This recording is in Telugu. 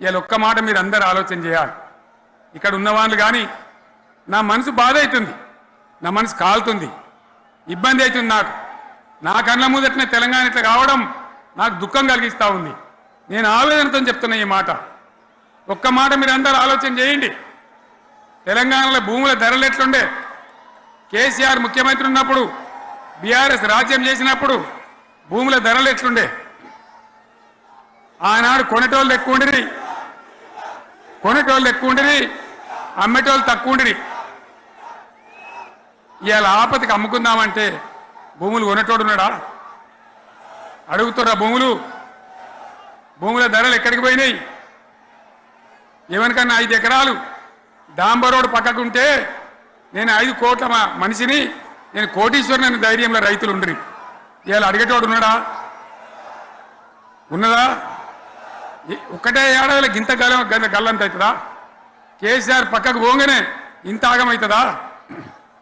ఇలా ఒక్క మాట మీరు అందరూ ఆలోచన చేయాలి. ఇక్కడ ఉన్న వాళ్ళు కానీ నా మనసు బాధ అవుతుంది, నా మనసు కాలుతుంది, ఇబ్బంది అవుతుంది. నా కళ్ళ ముందటనే తెలంగాణ ఇట్లా కావడం నాకు దుఃఖం కలిగిస్తూ ఉంది. నేను ఆవేదనతో చెప్తున్నా ఈ మాట. ఒక్క మాట మీరు అందరూ ఆలోచన చేయండి. తెలంగాణలో భూముల ధరలు ఎట్లుండే? కేసీఆర్ ముఖ్యమంత్రి ఉన్నప్పుడు, బీఆర్ఎస్ రాజ్యం చేసినప్పుడు భూముల ధరలు ఎట్లుండే? ఆనాడు కొనేటోళ్ళు ఎక్కువ ఉండిరి, అమ్మేటోళ్ళు తక్కువ ఉండిరి. ఇవాళ ఆపతికి అమ్ముకుందామంటే భూములు కొనేటోడున్నాడా? అడుగుతున్నా భూముల ధరలు ఎక్కడికి పోయినాయి? ఎవరికన్నా 5 ఎకరాలు డాంబర్ రోడ్ పక్కకుంటే నేను 5 కోట్ల మనిషిని, నేను కోటీశ్వరుని ధైర్యంలో రైతులు ఉండ్రి. ఇవాళ అడిగేటోడు ఉన్నాడా? ఉన్నదా? ఒక్కటే ఏడాదిలో గింత గల్లంత అవుతుందా? కేసీఆర్ పక్కకు పోగానే ఇంత ఆగమవుతుందా?